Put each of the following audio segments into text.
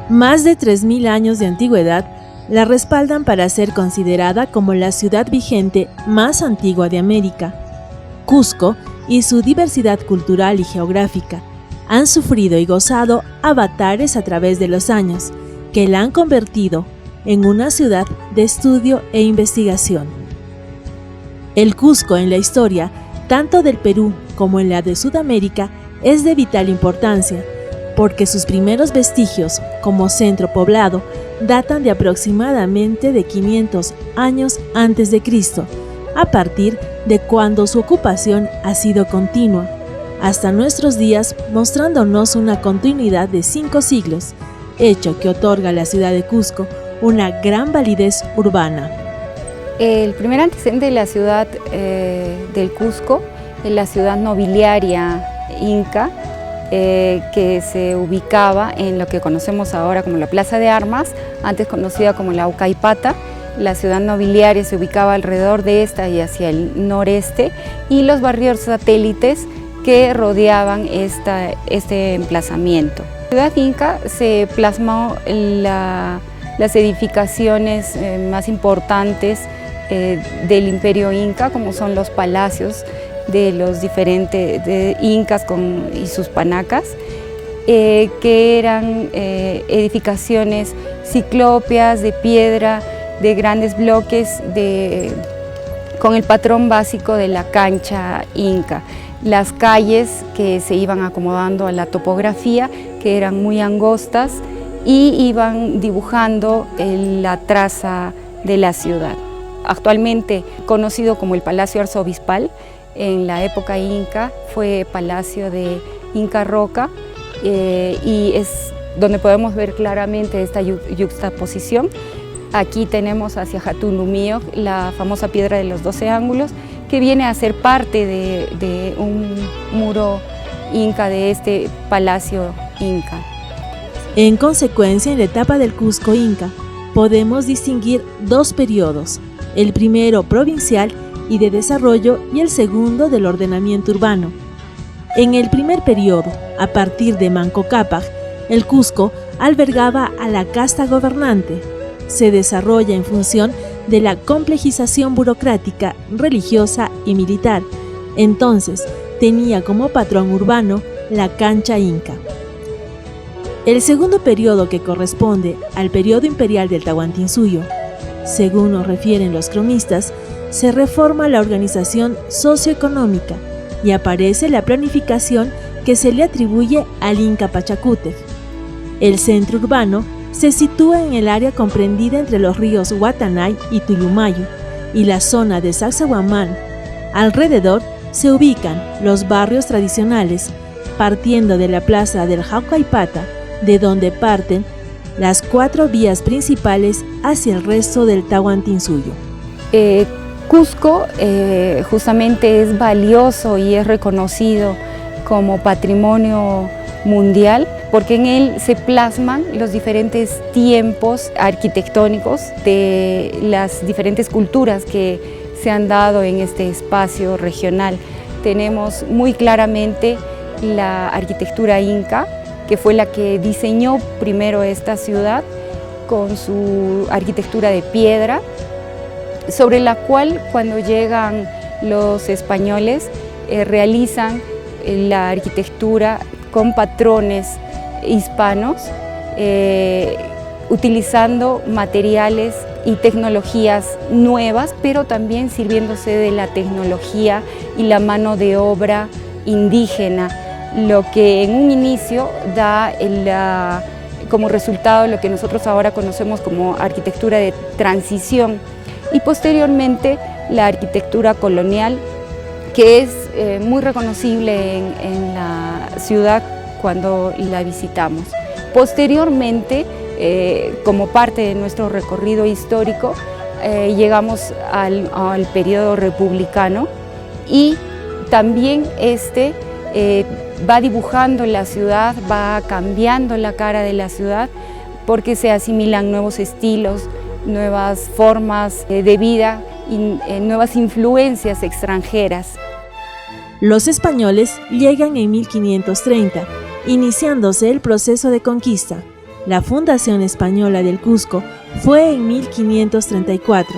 Más de 3000 años de antigüedad la respaldan para ser considerada como la ciudad vigente más antigua de América. Cusco y su diversidad cultural y geográfica han sufrido y gozado avatares a través de los años, que la han convertido en una ciudad de estudio e investigación. El Cusco en la historia, tanto del Perú como en la de Sudamérica, es de vital importancia, porque sus primeros vestigios como centro poblado datan de aproximadamente de 500 años antes de Cristo, a partir de cuando su ocupación ha sido continua, hasta nuestros días, mostrándonos una continuidad de 5 siglos, hecho que otorga a la ciudad de Cusco una gran validez urbana. El primer antecedente de la ciudad del Cusco es la ciudad nobiliaria inca, que se ubicaba en lo que conocemos ahora como la Plaza de Armas, antes conocida como la Huaycapata. La ciudad nobiliaria se ubicaba alrededor de esta y hacia el noreste, y los barrios satélites que rodeaban este emplazamiento. La ciudad inca se plasmó en las edificaciones más importantes del imperio inca, como son los palacios de los diferentes incas y sus panacas, que eran edificaciones ciclópeas de piedra, de grandes bloques, con el patrón básico de la cancha inca. Las calles que se iban acomodando a la topografía, que eran muy angostas, y iban dibujando la traza de la ciudad. Actualmente conocido como el Palacio Arzobispal, en la época inca fue Palacio de Inca Roca, y es donde podemos ver claramente esta yuxtaposición. Aquí tenemos hacia Hatunumío la famosa piedra de los 12 ángulos, que viene a ser parte de un muro inca de este palacio inca. En consecuencia, en la etapa del Cusco inca, podemos distinguir 2 periodos, el primero provincial y de desarrollo, y el segundo del ordenamiento urbano. En el primer periodo, a partir de Manco Cápac, el Cusco albergaba a la casta gobernante. Se desarrolla en función de la complejización burocrática, religiosa y militar. Entonces, tenía como patrón urbano la cancha inca. El segundo periodo, que corresponde al periodo imperial del Tahuantinsuyo, según nos refieren los cronistas, se reforma la organización socioeconómica y aparece la planificación que se le atribuye al Inca Pachacútec. El centro urbano se sitúa en el área comprendida entre los ríos Guatanay y Tullumayo y la zona de Sacsayhuamán. Alrededor se ubican los barrios tradicionales, partiendo de la plaza del Huaycapata, de donde parten las 4 vías principales hacia el resto del Tahuantinsuyo. Cusco justamente es valioso y es reconocido como patrimonio mundial, porque en él se plasman los diferentes tiempos arquitectónicos de las diferentes culturas que se han dado en este espacio regional. Tenemos muy claramente la arquitectura inca, que fue la que diseñó primero esta ciudad con su arquitectura de piedra, sobre la cual cuando llegan los españoles realizan la arquitectura con patrones hispanos, utilizando materiales y tecnologías nuevas, pero también sirviéndose de la tecnología y la mano de obra indígena, lo que en un inicio da como resultado lo que nosotros ahora conocemos como arquitectura de transición, y posteriormente la arquitectura colonial, que es muy reconocible en la ciudad cuando la visitamos. Posteriormente, como parte de nuestro recorrido histórico, llegamos al periodo republicano, y también va dibujando la ciudad, va cambiando la cara de la ciudad, porque se asimilan nuevos estilos, nuevas formas de vida y nuevas influencias extranjeras. Los españoles llegan en 1530, iniciándose el proceso de conquista. La fundación española del Cusco fue en 1534.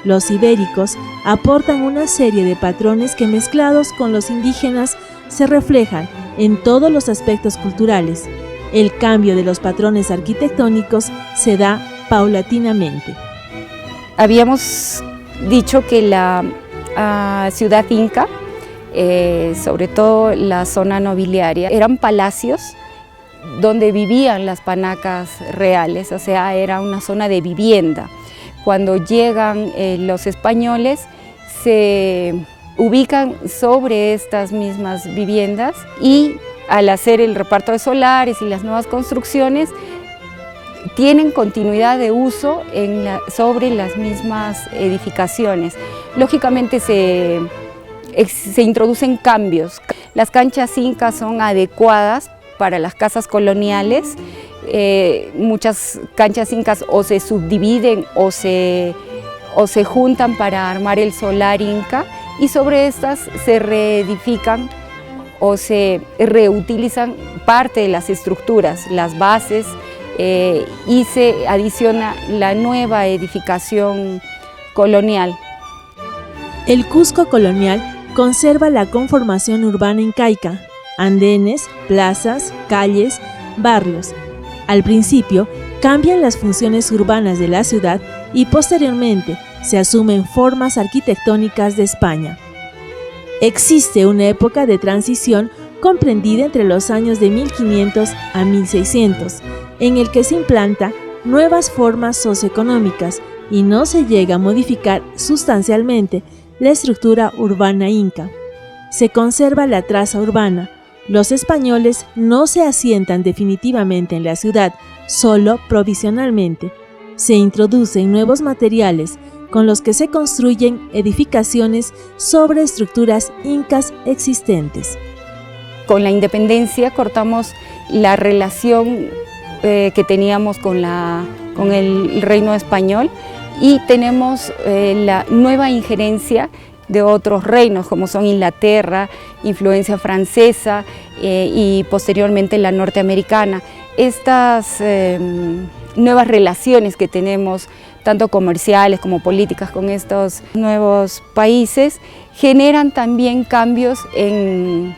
Los ibéricos aportan una serie de patrones que, mezclados con los indígenas, se reflejan en todos los aspectos culturales. El cambio de los patrones arquitectónicos se da paulatinamente. Habíamos dicho que la ciudad inca, sobre todo la zona nobiliaria, eran palacios donde vivían las panacas reales, o sea, era una zona de vivienda. Cuando llegan los españoles, se ubican sobre estas mismas viviendas y al hacer el reparto de solares y las nuevas construcciones, tienen continuidad de uso sobre las mismas edificaciones. Lógicamente se introducen cambios. Las canchas incas son adecuadas para las casas coloniales. Muchas canchas incas o se subdividen o se juntan para armar el solar inca, y sobre estas se reedifican o se reutilizan parte de las estructuras, las bases, y se adiciona la nueva edificación colonial. El Cusco colonial conserva la conformación urbana incaica: andenes, plazas, calles, barrios. Al principio cambian las funciones urbanas de la ciudad y posteriormente se asumen formas arquitectónicas de España. Existe una época de transición comprendida entre los años de 1500 a 1600, en el que se implanta nuevas formas socioeconómicas y no se llega a modificar sustancialmente la estructura urbana inca. Se conserva la traza urbana. Los españoles no se asientan definitivamente en la ciudad, solo provisionalmente. Se introducen nuevos materiales con los que se construyen edificaciones sobre estructuras incas existentes. Con la independencia cortamos la relación que teníamos con el reino español, y tenemos la nueva injerencia de otros reinos, como son Inglaterra, influencia francesa y posteriormente la norteamericana. Estas nuevas relaciones que tenemos, tanto comerciales como políticas, con estos nuevos países, generan también cambios en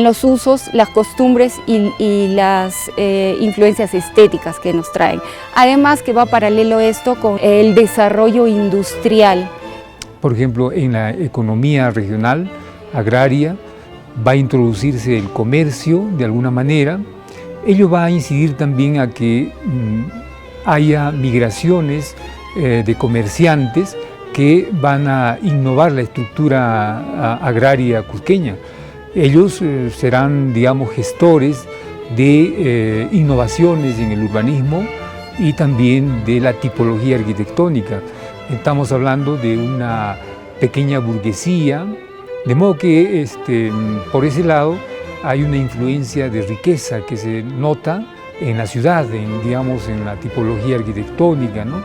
los usos, las costumbres y las influencias estéticas que nos traen. Además que va paralelo esto con el desarrollo industrial. Por ejemplo, en la economía regional, agraria, va a introducirse el comercio de alguna manera. Ello va a incidir también a que haya migraciones de comerciantes que van a innovar la estructura agraria cusqueña. Ellos serán, digamos, gestores de innovaciones en el urbanismo y también de la tipología arquitectónica. Estamos hablando de una pequeña burguesía, de modo que por ese lado hay una influencia de riqueza que se nota en la ciudad, en la tipología arquitectónica, ¿no?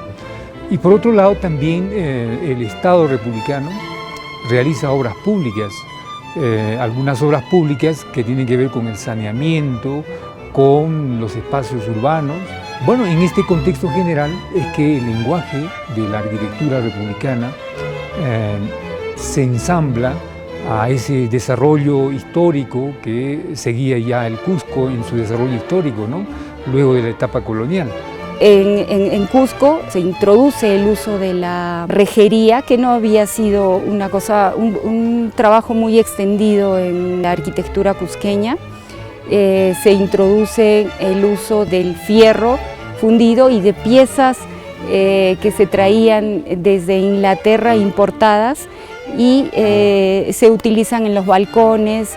Y por otro lado también el Estado republicano realiza obras públicas, algunas obras públicas que tienen que ver con el saneamiento, con los espacios urbanos. Bueno, en este contexto general es que el lenguaje de la arquitectura republicana se ensambla a ese desarrollo histórico que seguía ya el Cusco en su desarrollo histórico, ¿no? Luego de la etapa colonial. En Cusco se introduce el uso de la rejería, que no había sido un trabajo muy extendido en la arquitectura cusqueña. Se introduce el uso del fierro fundido y de piezas que se traían desde Inglaterra importadas y se utilizan en los balcones,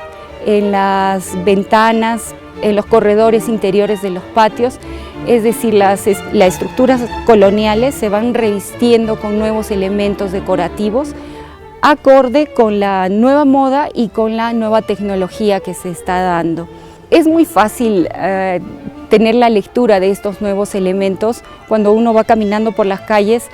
en las ventanas, en los corredores interiores de los patios. Es decir, las estructuras coloniales se van revistiendo con nuevos elementos decorativos acorde con la nueva moda y con la nueva tecnología que se está dando. Es muy fácil tener la lectura de estos nuevos elementos cuando uno va caminando por las calles.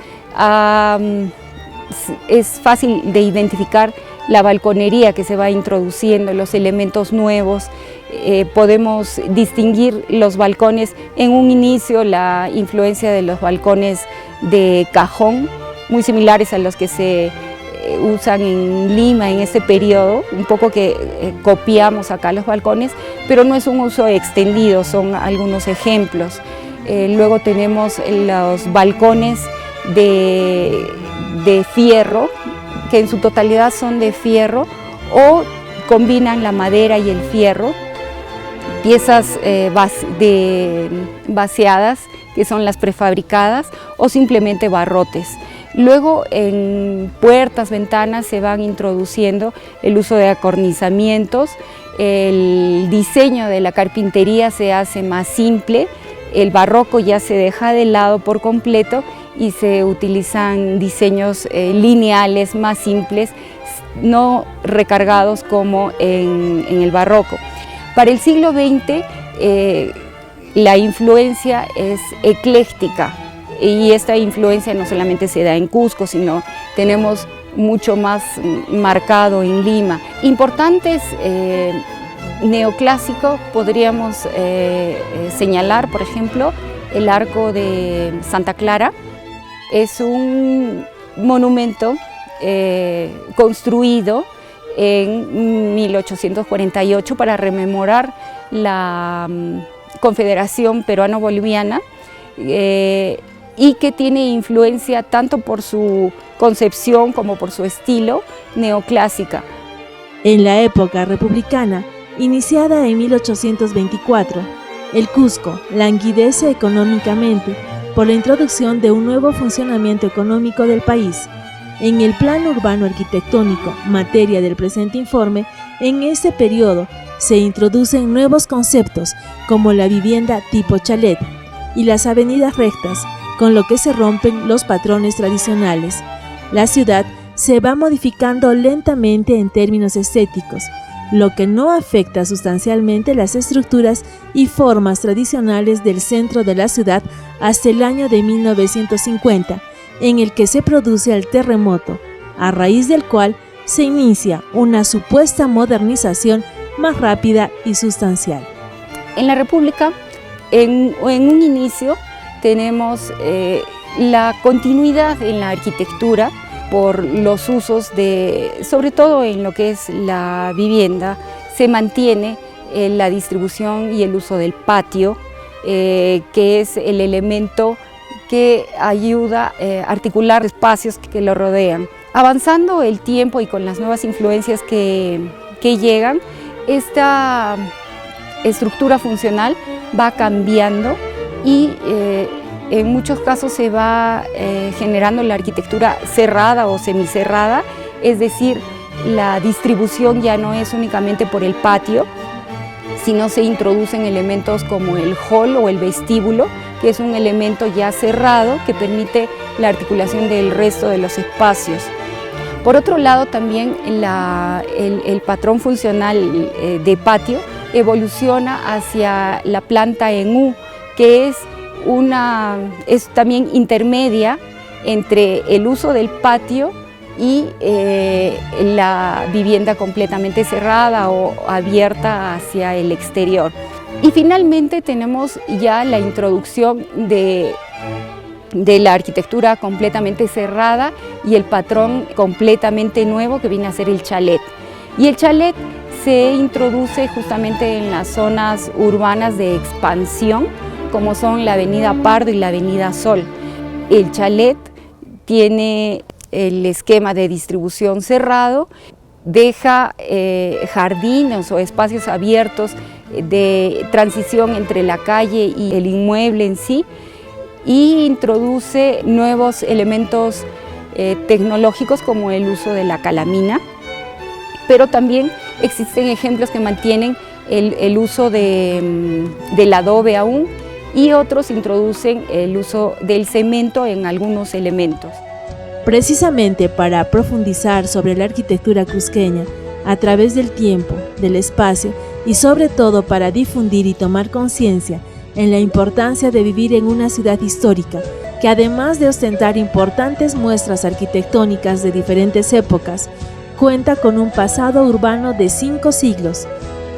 Es fácil de identificar la balconería que se va introduciendo, los elementos nuevos, podemos distinguir los balcones. En un inicio, la influencia de los balcones de cajón, muy similares a los que se usan en Lima en este periodo, un poco que copiamos acá los balcones, pero no es un uso extendido, son algunos ejemplos. Luego tenemos los balcones de fierro, que en su totalidad son de fierro o combinan la madera y el fierro, piezas vaciadas, que son las prefabricadas, o simplemente barrotes. Luego en puertas, ventanas se van introduciendo el uso de acornizamientos, el diseño de la carpintería se hace más simple, el barroco ya se deja de lado por completo y se utilizan diseños lineales más simples, no recargados como en el barroco. Para el siglo XX la influencia es ecléctica y esta influencia no solamente se da en Cusco, sino tenemos mucho más marcado en Lima. Importantes neoclásicos podríamos señalar, por ejemplo, el Arco de Santa Clara. Es un monumento construido en 1848 para rememorar la Confederación Peruano-Boliviana y que tiene influencia tanto por su concepción como por su estilo neoclásica. En la época republicana, iniciada en 1824, el Cusco languidece económicamente por la introducción de un nuevo funcionamiento económico del país. En el plano urbano arquitectónico, materia del presente informe, en este periodo se introducen nuevos conceptos como la vivienda tipo chalet y las avenidas rectas, con lo que se rompen los patrones tradicionales. La ciudad se va modificando lentamente en términos estéticos, lo que no afecta sustancialmente las estructuras y formas tradicionales del centro de la ciudad hasta el año de 1950, en el que se produce el terremoto, a raíz del cual se inicia una supuesta modernización más rápida y sustancial. En la República, en un inicio, tenemos la continuidad en la arquitectura por los usos sobre todo en lo que es la vivienda, se mantiene la distribución y el uso del patio, que es el elemento que ayuda a articular espacios que lo rodean. Avanzando el tiempo y con las nuevas influencias que llegan, esta estructura funcional va cambiando y en muchos casos se va generando la arquitectura cerrada o semicerrada, es decir, la distribución ya no es únicamente por el patio, sino se introducen elementos como el hall o el vestíbulo, que es un elemento ya cerrado que permite la articulación del resto de los espacios. Por otro lado, también el patrón funcional de patio evoluciona hacia la planta en U, que es también intermedia entre el uso del patio y la vivienda completamente cerrada o abierta hacia el exterior. Y finalmente tenemos ya la introducción de la arquitectura completamente cerrada y el patrón completamente nuevo que viene a ser el chalet. Y el chalet se introduce justamente en las zonas urbanas de expansión, como son la avenida Pardo y la avenida Sol. El chalet tiene el esquema de distribución cerrado, deja jardines o espacios abiertos de transición entre la calle y el inmueble en sí, y introduce nuevos elementos tecnológicos como el uso de la calamina, pero también existen ejemplos que mantienen el uso del adobe aún, y otros introducen el uso del cemento en algunos elementos. Precisamente para profundizar sobre la arquitectura cusqueña a través del tiempo, del espacio y sobre todo para difundir y tomar conciencia en la importancia de vivir en una ciudad histórica que, además de ostentar importantes muestras arquitectónicas de diferentes épocas, cuenta con un pasado urbano de 5 siglos,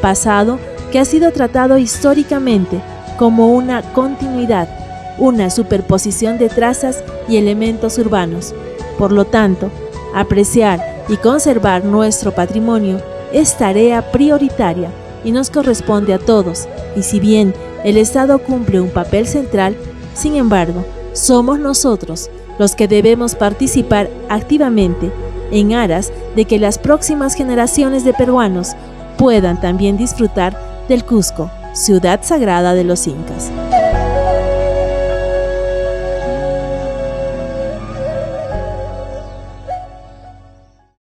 pasado que ha sido tratado históricamente como una continuidad, una superposición de trazas y elementos urbanos. Por lo tanto, apreciar y conservar nuestro patrimonio es tarea prioritaria y nos corresponde a todos, y si bien el Estado cumple un papel central, sin embargo, somos nosotros los que debemos participar activamente en aras de que las próximas generaciones de peruanos puedan también disfrutar del Cusco, ciudad sagrada de los incas.